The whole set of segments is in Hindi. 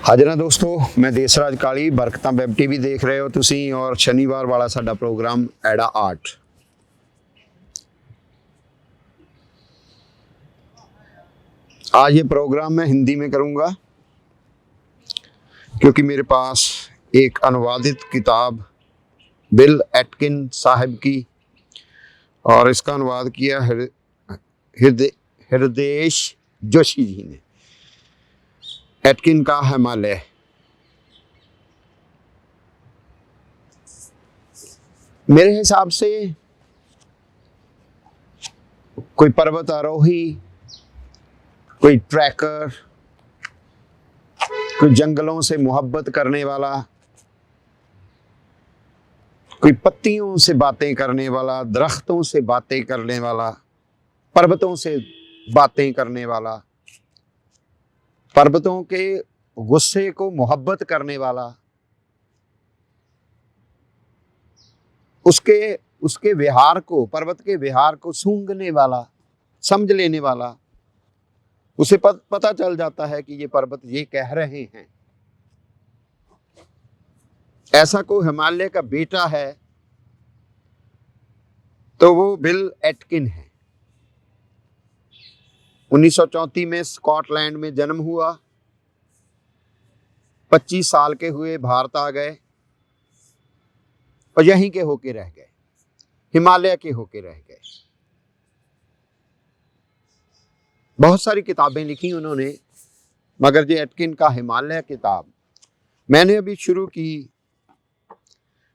हाजिर हैं दोस्तों, मैं देसराज काली बरकतां वैब टीवी देख रहे हो तुसी और शनिवार वाला साडा प्रोग्राम एडा आर्ट। आज ये प्रोग्राम मैं हिंदी में करूँगा क्योंकि मेरे पास एक अनुवादित किताब बिल एटकिन साहब की और इसका अनुवाद किया हृदयेश जोशी जी ने। एटकिन का हिमालय। मेरे हिसाब से कोई पर्वत आरोही, कोई ट्रैकर, कोई जंगलों से मोहब्बत करने वाला, कोई पत्तियों से बातें करने वाला, दरख्तों से बातें करने वाला, पर्वतों से बातें करने वाला, पर्वतों के गुस्से को मोहब्बत करने वाला, उसके विहार को, पर्वत के विहार को सूंघने वाला, समझ लेने वाला, उसे पता चल जाता है कि ये पर्वत ये कह रहे हैं। ऐसा कोई हिमालय का बेटा है तो वो बिल एटकिन है। 1934 में स्कॉटलैंड में जन्म हुआ। 25 साल के हुए भारत आ गए और यहीं के होके रह गए, हिमालय के होके रह गए। बहुत सारी किताबें लिखी उन्होंने, मगर ये एटकिन का हिमालय किताब मैंने अभी शुरू की।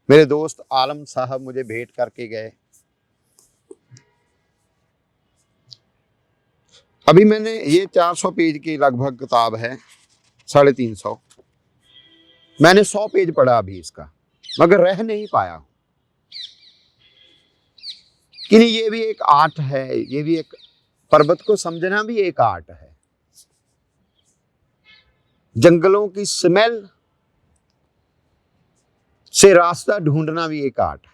मेरे दोस्त आलम साहब मुझे भेंट करके गए। अभी मैंने ये 400 पेज की लगभग किताब है, 350। मैंने 100 पेज पढ़ा अभी इसका, मगर रह नहीं पाया कि नहीं। ये भी एक आर्ट है, ये भी एक, पर्वत को समझना भी एक आर्ट है। जंगलों की स्मेल से रास्ता ढूंढना भी एक आर्ट है।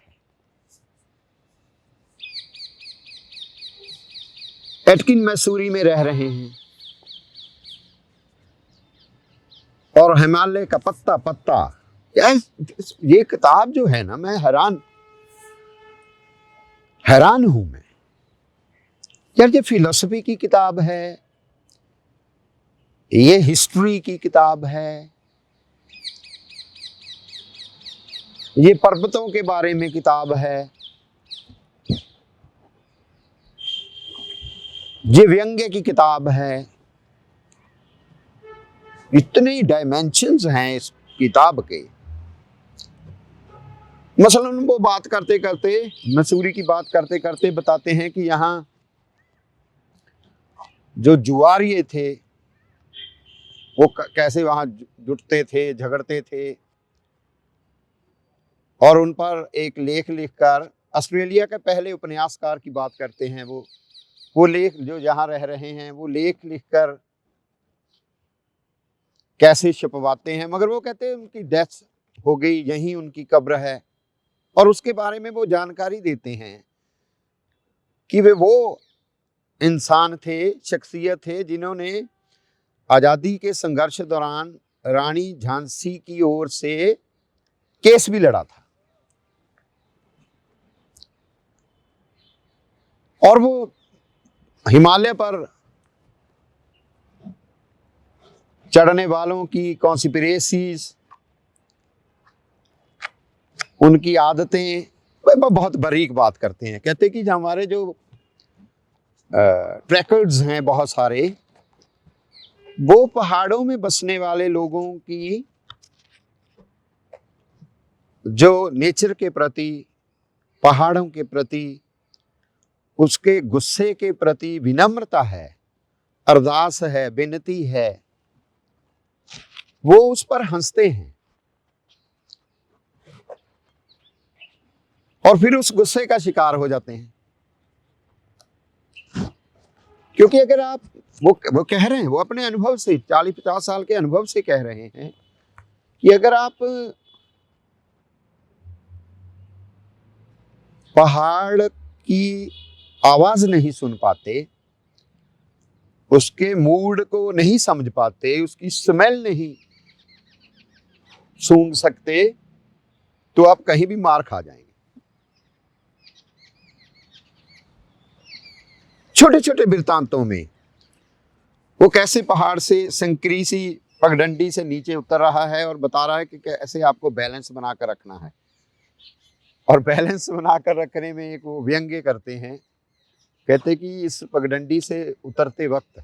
एटकिन मैसूरी में रह रहे हैं और हिमालय का पत्ता पत्ता, ये किताब जो है ना, मैं हैरान हूं मैं यार। ये फिलॉसफी की किताब है, ये हिस्ट्री की किताब है, ये पर्वतों के बारे में किताब है, ये व्यंग्य की किताब है। इतने डायमेंशंस हैं इस किताब के। मसलन वो बात करते करते, मसूरी की बात करते करते बताते हैं कि यहाँ जो जुआरिये थे वो कैसे वहां जुटते थे, झगड़ते थे, और उन पर एक लेख लिखकर, ऑस्ट्रेलिया के पहले उपन्यासकार की बात करते हैं वो लेख जो यहाँ रह रहे हैं, वो लेख लिखकर कैसे छपवाते हैं। मगर वो कहते हैं उनकी डेथ हो गई, यहीं उनकी कब्र है, और उसके बारे में वो जानकारी देते हैं कि वो इंसान थे, शख्सियत थे, जिन्होंने आज़ादी के संघर्ष दौरान रानी झांसी की ओर से केस भी लड़ा था। और वो हिमालय पर चढ़ने वालों की कॉन्स्पिरेसीज, उनकी आदतें, बहुत बारीक बात करते हैं। कहते कि हमारे जो ट्रैकर्स हैं बहुत सारे, वो पहाड़ों में बसने वाले लोगों की जो नेचर के प्रति, पहाड़ों के प्रति, उसके गुस्से के प्रति विनम्रता है, अरदास है, विनती है, वो उस पर हंसते हैं और फिर उस गुस्से का शिकार हो जाते हैं। क्योंकि अगर आप, वो कह रहे हैं, वो अपने अनुभव से, 40-50 साल के अनुभव से कह रहे हैं कि अगर आप पहाड़ की आवाज नहीं सुन पाते, उसके मूड को नहीं समझ पाते, उसकी स्मेल नहीं सूंघ सकते तो आप कहीं भी मार खा जाएंगे। छोटे छोटे वृत्तांतों में वो कैसे पहाड़ से संकरी सी पगडंडी से नीचे उतर रहा है और बता रहा है कि कैसे आपको बैलेंस बनाकर रखना है। और बैलेंस बनाकर रखने में एक वो व्यंग्य करते हैं, कहते कि इस पगडंडी से उतरते वक्त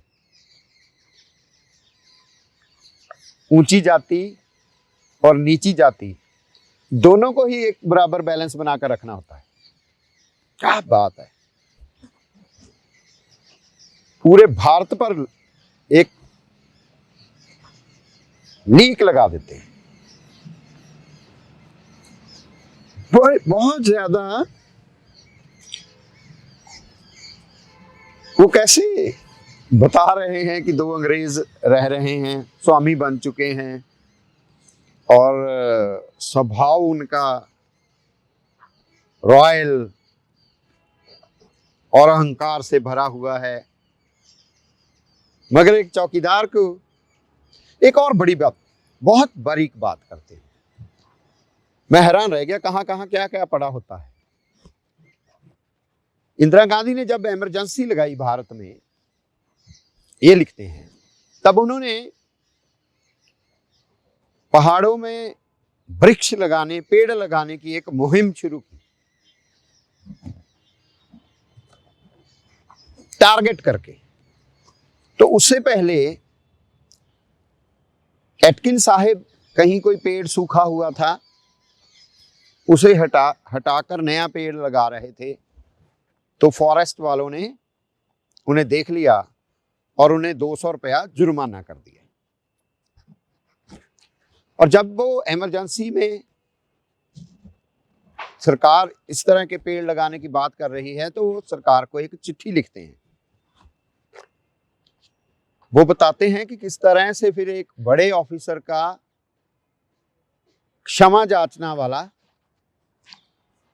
ऊंची जाति और नीची जाति दोनों को ही एक बराबर बैलेंस बनाकर रखना होता है। क्या बात है, पूरे भारत पर एक लीक लगा देते हैं। बहुत ज्यादा वो कैसे बता रहे हैं कि 2 अंग्रेज रह रहे हैं, स्वामी बन चुके हैं और स्वभाव उनका रॉयल और अहंकार से भरा हुआ है। मगर एक चौकीदार को एक और बड़ी बात, बहुत बारीक बात करते हैं। मैं हैरान रह गया, कहां कहां क्या क्या पड़ा होता है। इंदिरा गांधी ने जब इमरजेंसी लगाई भारत में, ये लिखते हैं, तब उन्होंने पहाड़ों में वृक्ष लगाने, पेड़ लगाने की एक मुहिम शुरू की, टारगेट करके। तो उससे पहले एटकिन साहब कहीं कोई पेड़ सूखा हुआ था, उसे हटाकर नया पेड़ लगा रहे थे, तो फॉरेस्ट वालों ने उन्हें देख लिया और उन्हें 200 रुपया जुर्माना कर दिया। और जब वो इमरजेंसी में सरकार इस तरह के पेड़ लगाने की बात कर रही है, तो वो सरकार को एक चिट्ठी लिखते हैं। वो बताते हैं कि किस तरह से फिर एक बड़े ऑफिसर का क्षमा याचना वाला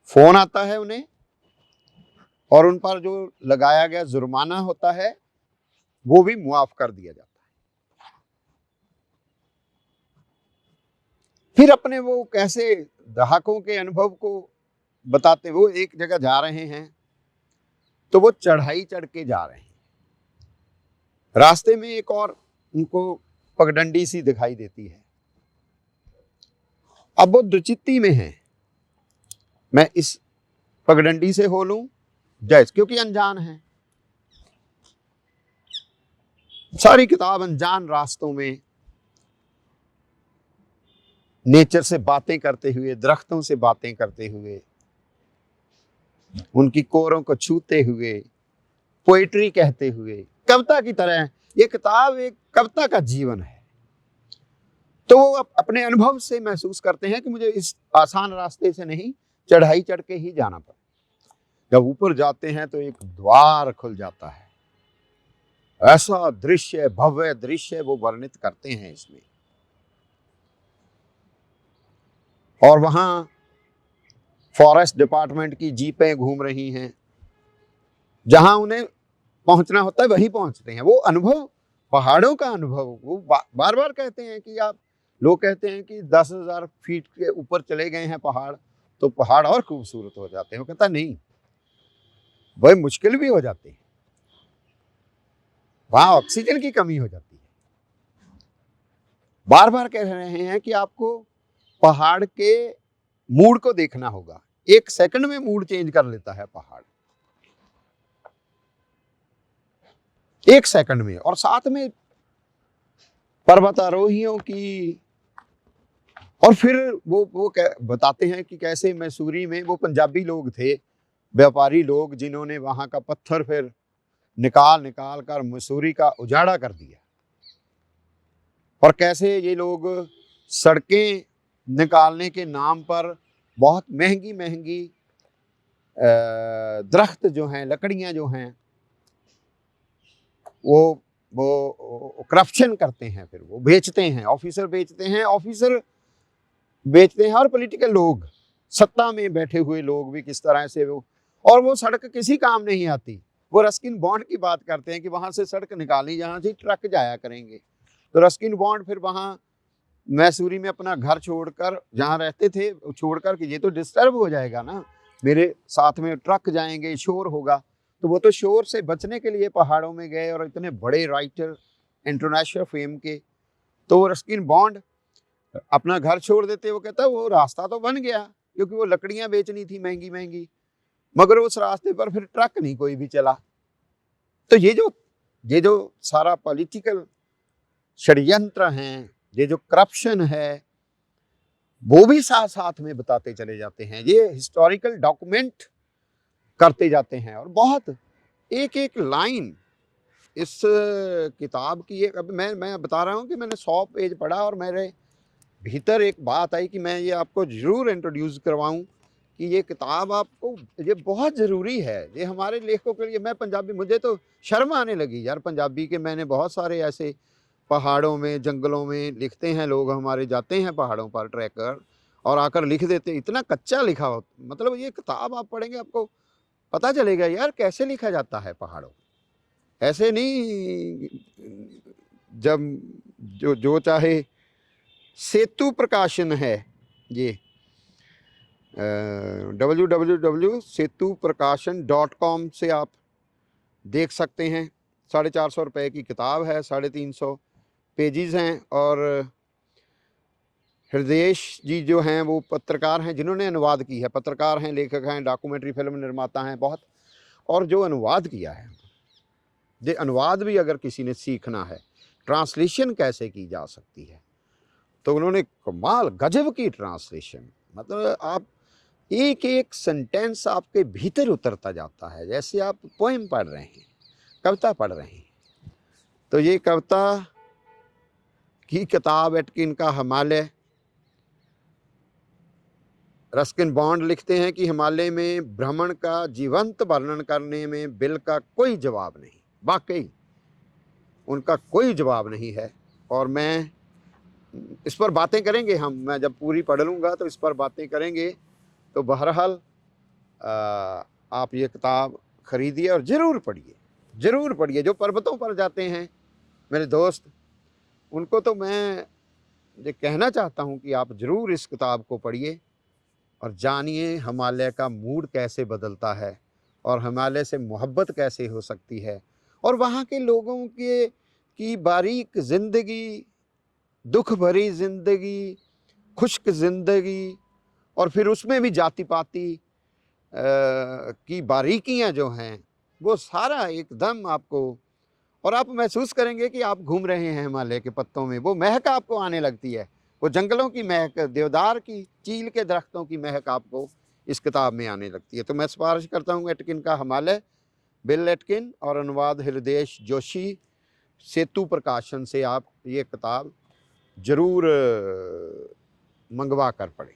फोन आता है उन्हें, और उन पर जो लगाया गया जुर्माना होता है वो भी मुआफ कर दिया जाता है। फिर अपने वो कैसे दहाकों के अनुभव को बताते, वो एक जगह जा रहे हैं तो वो चढ़ाई चढ़ के जा रहे हैं, रास्ते में एक और उनको पगडंडी सी दिखाई देती है। अब वो दुचित्ती में है, मैं इस पगडंडी से हो लूं जैस, क्योंकि अनजान है। सारी किताब अनजान रास्तों में नेचर से बातें करते हुए, दरख्तों से बातें करते हुए, उनकी कोरों को छूते हुए, पोएट्री कहते हुए, कविता की तरह ये किताब एक कविता का जीवन है। तो वो अपने अनुभव से महसूस करते हैं कि मुझे इस आसान रास्ते से नहीं, चढ़ाई चढ़ के ही जाना पड़ा। जब ऊपर जाते हैं तो एक द्वार खुल जाता है, ऐसा दृश्य, भव्य दृश्य वो वर्णित करते हैं इसमें। और वहां फॉरेस्ट डिपार्टमेंट की जीपें घूम रही हैं, जहां उन्हें पहुंचना होता है वहीं पहुंचते हैं। वो अनुभव, पहाड़ों का अनुभव, वो बार बार कहते हैं कि आप, लोग कहते हैं कि 10,000 फीट के ऊपर चले गए हैं पहाड़ तो पहाड़ और खूबसूरत हो जाते हैं। वो कहता नहीं, वह मुश्किल भी हो जाती है, वहां ऑक्सीजन की कमी हो जाती है। बार बार कह रहे हैं कि आपको पहाड़ के मूड को देखना होगा। 1 सेकंड में मूड चेंज कर लेता है पहाड़, 1 सेकंड में। और साथ में पर्वतारोहियों की, और फिर वो बताते हैं कि कैसे मैसूरी में वो पंजाबी लोग थे, व्यापारी लोग, जिन्होंने वहां का पत्थर फिर निकाल निकाल कर मसूरी का उजाड़ा कर दिया, और कैसे ये लोग सड़कें निकालने के नाम पर बहुत महंगी महंगी दरख्त जो हैं, लकड़ियां जो हैं, वो करप्शन करते हैं, फिर वो बेचते हैं, ऑफिसर बेचते हैं, और पॉलिटिकल लोग, सत्ता में बैठे हुए लोग भी किस तरह से वो, और वो सड़क किसी काम नहीं आती। वो रस्किन बॉन्ड की बात करते हैं कि वहां से सड़क निकाली, जहां से ट्रक जाया करेंगे, तो रस्किन बॉन्ड फिर वहां मैसूरी में अपना घर छोड़कर, जहाँ रहते थे छोड़कर, कि ये तो डिस्टर्ब हो जाएगा ना, मेरे साथ में ट्रक जाएंगे, शोर होगा। तो वो तो शोर से बचने के लिए पहाड़ों में गए, और इतने बड़े राइटर इंटरनेशनल फेम के, तो वो रस्किन बॉन्ड अपना घर छोड़ देते। वो कहता है वो रास्ता तो बन गया, क्योंकि वो लकड़ियां बेचनी थी महंगी महंगी, मगर उस रास्ते पर फिर ट्रक नहीं कोई भी चला। तो ये जो सारा पॉलिटिकल षड्यंत्र हैं, ये जो करप्शन है, वो भी साथ साथ में बताते चले जाते हैं, ये हिस्टोरिकल डॉक्यूमेंट करते जाते हैं। और बहुत एक एक लाइन इस किताब की, एक अब मैं बता रहा हूँ कि मैंने 100 पेज पढ़ा, और मेरे भीतर एक बात आई कि मैं ये आपको ज़रूर इंट्रोड्यूस करवाऊं कि ये किताब आपको, ये बहुत ज़रूरी है, ये हमारे लेखकों के लिए। मैं पंजाबी, मुझे तो शर्म आने लगी यार पंजाबी के। मैंने बहुत सारे ऐसे पहाड़ों में, जंगलों में लिखते हैं लोग हमारे, जाते हैं पहाड़ों पर ट्रैकर, और आकर लिख देते, इतना कच्चा लिखा हो। मतलब ये किताब आप पढ़ेंगे, आपको पता चलेगा यार कैसे लिखा जाता है पहाड़ों, ऐसे नहीं जब जो चाहे। सेतु प्रकाशन है ये, www.setuprakasan.com से आप देख सकते हैं। 450 रुपये की किताब है, 350 पेजेस हैं। और हृदयेश जी जो हैं वो पत्रकार हैं, जिन्होंने अनुवाद की है, पत्रकार हैं, लेखक हैं, डॉक्यूमेंट्री फिल्म निर्माता हैं बहुत। और जो अनुवाद किया है, ये अनुवाद भी अगर किसी ने सीखना है, ट्रांसलेशन कैसे की जा सकती है, तो उन्होंने कमाल गजब की ट्रांसलेशन, मतलब आप एक एक सेंटेंस आपके भीतर उतरता जाता है, जैसे आप पोएम पढ़ रहे हैं, कविता पढ़ रहे हैं। तो ये कविता की किताब एटकिन का हिमालय। रस्किन बॉन्ड लिखते हैं कि हिमालय में भ्रमण का जीवंत वर्णन करने में बिल का कोई जवाब नहीं, वाकई उनका कोई जवाब नहीं है। और मैं इस पर बातें करेंगे मैं जब पूरी पढ़ लूँगा तो इस पर बातें करेंगे। तो बहरहाल आप ये किताब खरीदिए और ज़रूर पढ़िए, ज़रूर पढ़िए। जो पर्वतों पर जाते हैं मेरे दोस्त, उनको तो मैं ये कहना चाहता हूँ कि आप ज़रूर इस किताब को पढ़िए और जानिए हिमालय का मूड कैसे बदलता है, और हिमालय से मोहब्बत कैसे हो सकती है, और वहाँ के लोगों की बारीक ज़िंदगी, दुख भरी ज़िंदगी, खुश्क ज़िंदगी, और फिर उसमें भी जाति पाति की बारीकियां जो हैं, वो सारा एकदम आपको, और आप महसूस करेंगे कि आप घूम रहे हैं हिमालय के पत्तों में। वो महक आपको आने लगती है, वो जंगलों की महक, देवदार की, चील के दरख्तों की महक आपको इस किताब में आने लगती है। तो मैं सिफारिश करता हूँ एटकिन का हिमालय, बिल एटकिन, और अनुवाद हृदयेश जोशी, सेतु प्रकाशन से आप ये किताब ज़रूर मंगवा कर पढ़ें।